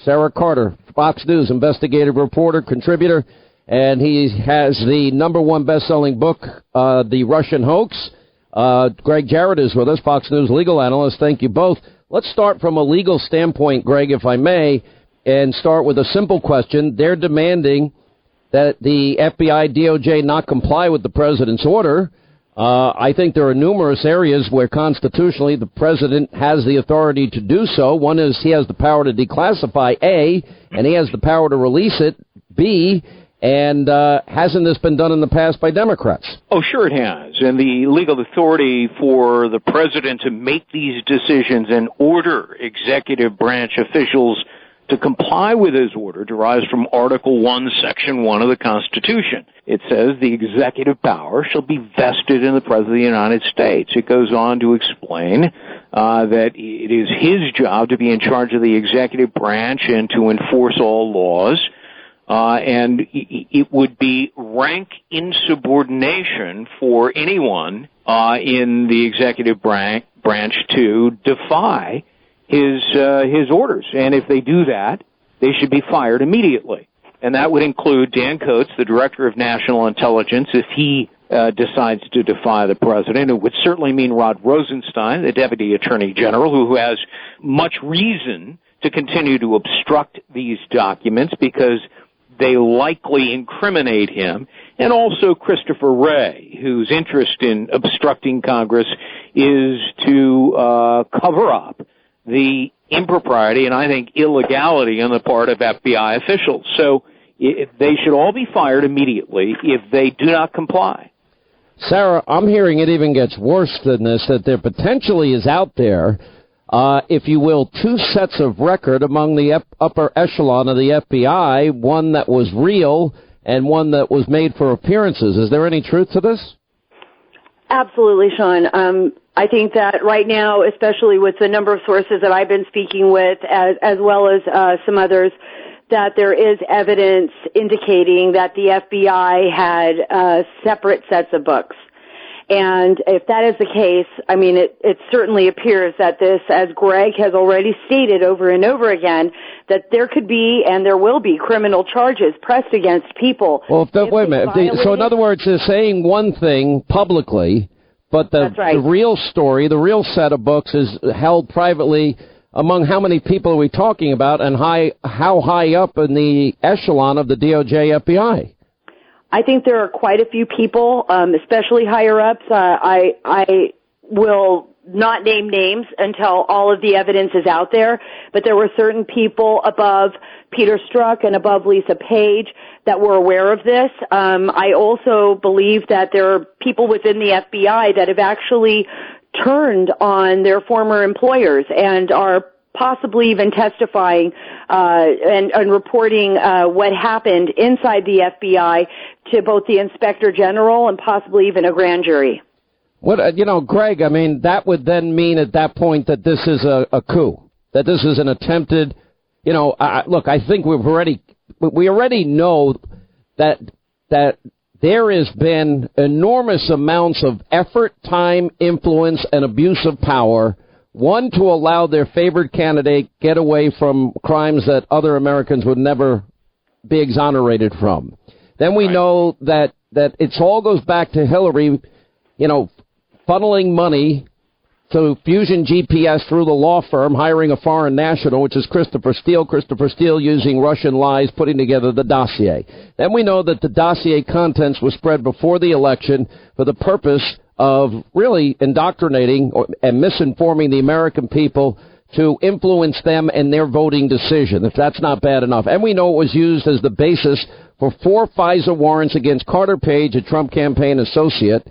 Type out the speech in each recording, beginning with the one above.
Sara Carter, Fox News investigative reporter, contributor, and he has the #1 best-selling book, The Russian Hoax. Greg Jarrett is with us, Fox News legal analyst. Thank you both. Let's start from a legal standpoint, Greg, if I may, and start with a simple question. They're demanding that the FBI, DOJ not comply with the president's order. I think there are numerous areas where constitutionally the president has the authority to do so. One is he has the power to declassify, A, and he has the power to release it, B, and hasn't this been done in the past by Democrats? Oh, sure it has. And the legal authority for the president to make these decisions and order executive branch officials to comply with his order derives from Article 1, Section 1 of the Constitution. It says the executive power shall be vested in the President of the United States. It goes on to explain that it is his job to be in charge of the executive branch and to enforce all laws. And it would be rank insubordination for anyone in the executive branch to defy his orders. And if they do that, they should be fired immediately. And that would include Dan Coats, the Director of National Intelligence, if he decides to defy the president. It would certainly mean Rod Rosenstein, the Deputy Attorney General, who has much reason to continue to obstruct these documents because they likely incriminate him, and also Christopher Wray, whose interest in obstructing Congress is to cover up the impropriety and I think illegality on the part of FBI officials. So they should all be fired immediately if they do not comply. Sara, I'm hearing it even gets worse than this, that there potentially is out there, if you will, two sets of record among the upper echelon of the FBI, one that was real and one that was made for appearances. Is there any truth to this? Absolutely, Sean. I think that right now, especially with the number of sources that I've been speaking with, as well as some others, that there is evidence indicating that the FBI had separate sets of books. And if that is the case, I mean, it certainly appears that this, as Greg has already stated over and over again, that there could be and there will be criminal charges pressed against people. Well, wait a minute. So in other words, they're saying one thing publicly, but the real story, the real set of books is held privately. Among how many people are we talking about, and how high up in the echelon of the DOJ FBI? I think there are quite a few people, especially higher ups. I will not name names until all of the evidence is out there, but there were certain people above Peter Strzok and above Lisa Page that were aware of this. I also believe that there are people within the FBI that have actually turned on their former employers and are possibly even testifying and reporting what happened inside the FBI to both the Inspector General and possibly even a grand jury. What, Greg, I mean, that would then mean at that point that this is a coup, that this is an attempted, look, I think we already know that there has been enormous amounts of effort, time, influence, and abuse of power, one, to allow their favored candidate get away from crimes that other Americans would never be exonerated from. Then we know that it all goes back to Hillary, funneling money to Fusion GPS through the law firm, hiring a foreign national, which is Christopher Steele using Russian lies, putting together the dossier. Then we know that the dossier contents were spread before the election for the purpose of really indoctrinating and misinforming the American people to influence them in their voting decision, if that's not bad enough. And we know it was used as the basis for 4 FISA warrants against Carter Page, a Trump campaign associate.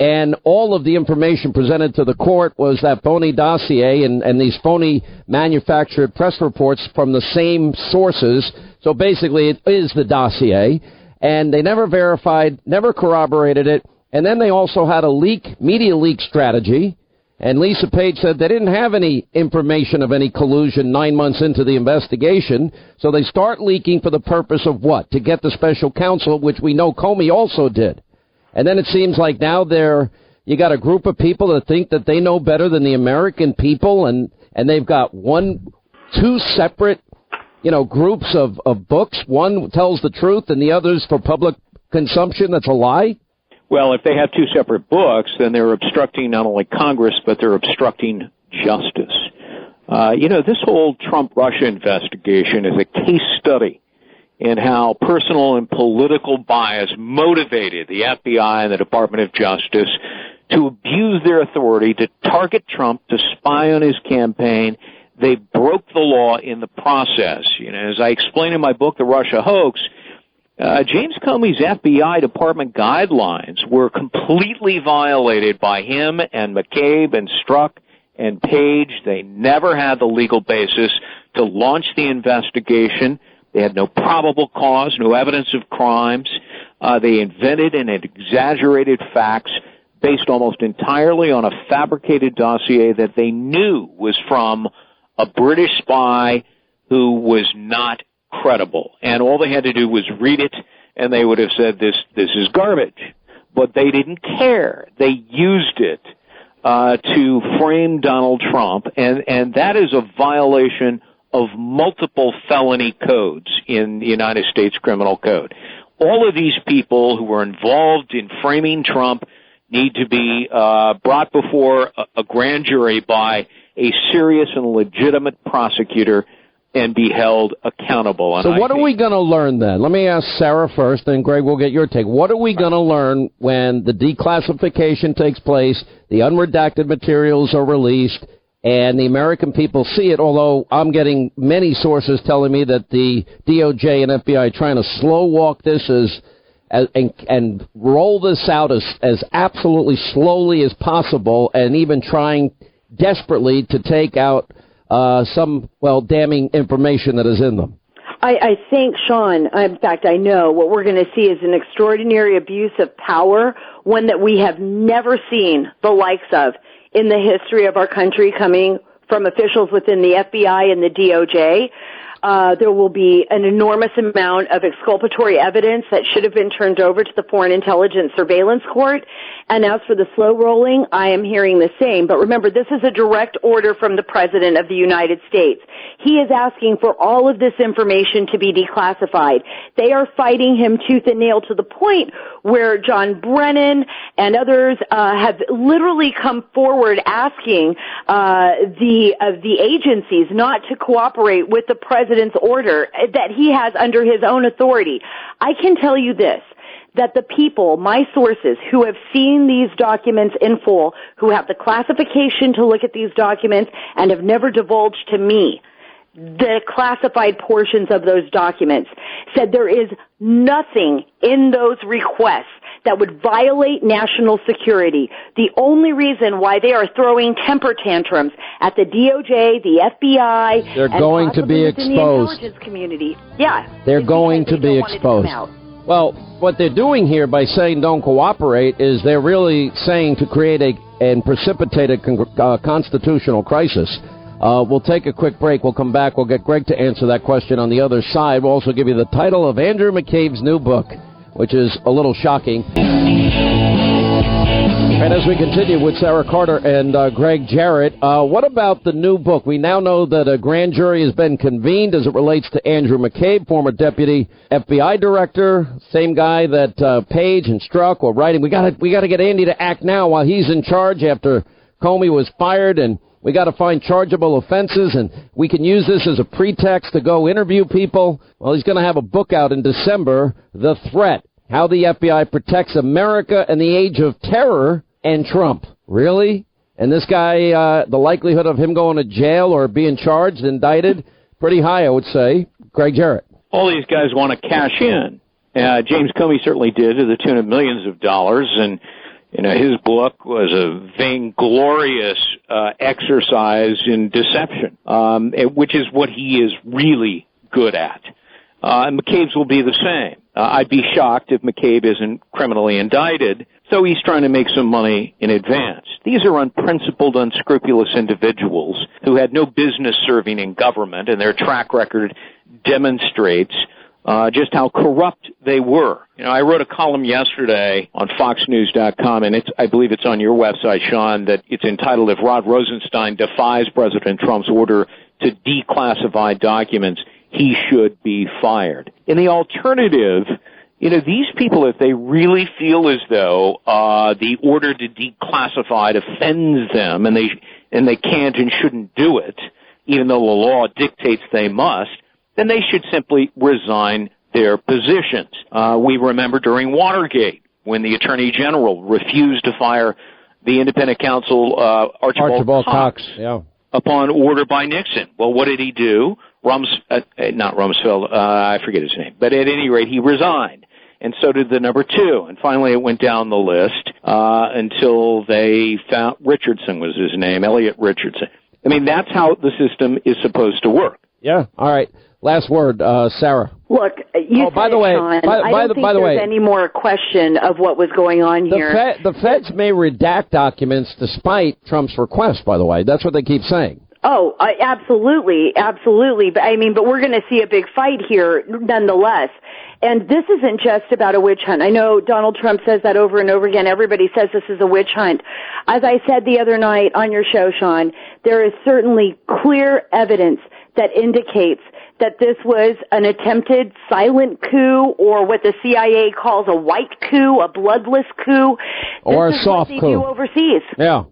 And all of the information presented to the court was that phony dossier and these phony manufactured press reports from the same sources. So basically it is the dossier. And they never verified, never corroborated it. And then they also had a media leak strategy. And Lisa Page said they didn't have any information of any collusion 9 months into the investigation. So they start leaking for the purpose of what? To get the special counsel, which we know Comey also did. And then it seems like now you got a group of people that think that they know better than the American people, and they've got two separate groups of books? One tells the truth and the other's for public consumption. That's a lie? Well, if they have two separate books, then they're obstructing not only Congress, but they're obstructing justice. This whole Trump-Russia investigation is a case study in how personal and political bias motivated the FBI and the Department of Justice to abuse their authority to target Trump, to spy on his campaign. They broke the law in the process. As I explain in my book, The Russia Hoax, James Comey's FBI department guidelines were completely violated by him and McCabe and Strzok and Page. They never had the legal basis to launch the investigation. They had no probable cause, no evidence of crimes. They invented and exaggerated facts based almost entirely on a fabricated dossier that they knew was from a British spy who was not credible. And all they had to do was read it, and they would have said, this is garbage. But they didn't care. They used it to frame Donald Trump, and that is a violation of multiple felony codes in the United States Criminal Code. All of these people who were involved in framing Trump need to be brought before a grand jury by a serious and legitimate prosecutor and be held accountable. So what are we going to learn then? Let me ask Sara first, then Greg will get your take. What are we going to learn when the declassification takes place, the unredacted materials are released, and the American people see it, although I'm getting many sources telling me that the DOJ and FBI are trying to slow walk this and roll this out as absolutely slowly as possible, and even trying desperately to take out some damning information that is in them. I think, Sean, in fact, I know what we're going to see is an extraordinary abuse of power, one that we have never seen the likes of in the history of our country, coming from officials within the FBI and the DOJ. There will be an enormous amount of exculpatory evidence that should have been turned over to the Foreign Intelligence Surveillance Court. And as for the slow rolling, I am hearing the same. But remember, this is a direct order from the President of the United States. He is asking for all of this information to be declassified. They are fighting him tooth and nail to the point where John Brennan and others have literally come forward asking the agencies not to cooperate with the President's order that he has under his own authority. I can tell you this, that the people, my sources, who have seen these documents in full, who have the classification to look at these documents and have never divulged to me the classified portions of those documents, said there is nothing in those requests that would violate national security. The only reason why they are throwing temper tantrums at the DOJ, the FBI, they're going to be exposed. The intelligence community. Yeah. They're going to be exposed. Well, what they're doing here by saying don't cooperate is they're really saying to create and precipitate a constitutional crisis. We'll take a quick break. We'll come back. We'll get Greg to answer that question on the other side. We'll also give you the title of Andrew McCabe's new book, which is a little shocking. And as we continue with Sara Carter and Greg Jarrett, what about the new book? We now know that a grand jury has been convened as it relates to Andrew McCabe, former deputy FBI director, same guy that Page and Strzok were writing. We got to get Andy to act now while he's in charge after Comey was fired, and we got to find chargeable offenses, and we can use this as a pretext to go interview people. Well, he's going to have a book out in December, The Threat, How the FBI Protects America in the Age of Terror and Trump. Really? And this guy, the likelihood of him going to jail or being charged, indicted, pretty high, I would say. Greg Jarrett. All these guys want to cash in. James Comey certainly did, to the tune of millions of dollars, and his book was a vainglorious exercise in deception, which is what he is really good at. And McCabe's will be the same. I'd be shocked if McCabe isn't criminally indicted, so he's trying to make some money in advance. These are unprincipled, unscrupulous individuals who had no business serving in government, and their track record demonstrates just how corrupt they were. I wrote a column yesterday on FoxNews.com, and I believe it's on your website, Sean, that it's entitled, "If Rod Rosenstein Defies President Trump's Order to Declassify Documents, he should be fired. In the alternative, these people, if they really feel as though the order to declassify offends them and they can't and shouldn't do it, even though the law dictates they must, then they should simply resign their positions. We remember during Watergate when the Attorney General refused to fire the independent counsel Archibald Cox upon order by Nixon. Well, what did he do? Not Rumsfeld, I forget his name, but at any rate, he resigned. And so did the number two. And finally, it went down the list until they found Richardson was his name, Elliot Richardson. I mean, that's how the system is supposed to work. Yeah. All right. Last word, Sarah. Look, by the way, I don't think there's any more question of what was going on here. The feds may redact documents despite Trump's request, by the way. That's what they keep saying. Oh, absolutely. But we're going to see a big fight here nonetheless. And this isn't just about a witch hunt. I know Donald Trump says that over and over again. Everybody says this is a witch hunt. As I said the other night on your show, Sean, there is certainly clear evidence that indicates that this was an attempted silent coup, or what the CIA calls a white coup, a bloodless coup. Or a soft coup. This is what they do overseas. Yeah.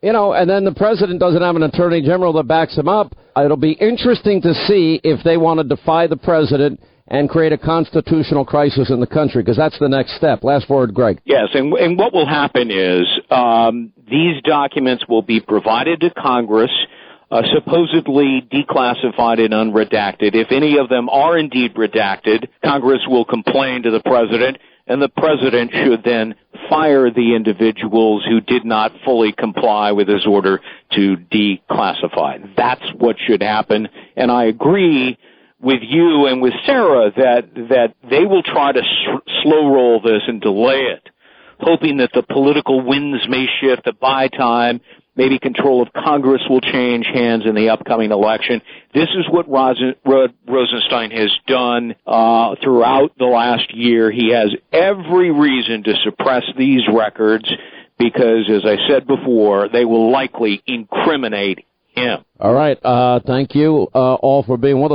And then the president doesn't have an attorney general that backs him up. It'll be interesting to see if they want to defy the president and create a constitutional crisis in the country, because that's the next step. Last word, Greg. Yes, and what will happen is these documents will be provided to Congress, supposedly declassified and unredacted. If any of them are indeed redacted, Congress will complain to the president, and the president should then fire the individuals who did not fully comply with his order to declassify. That's what should happen, and I agree with you and with Sara that they will try to slow roll this and delay it, hoping that the political winds may shift, that by time maybe control of Congress will change hands in the upcoming election. This is what Rosenstein has done throughout the last year. He has every reason to suppress these records because, as I said before, they will likely incriminate him. All right. Thank you all for being with us.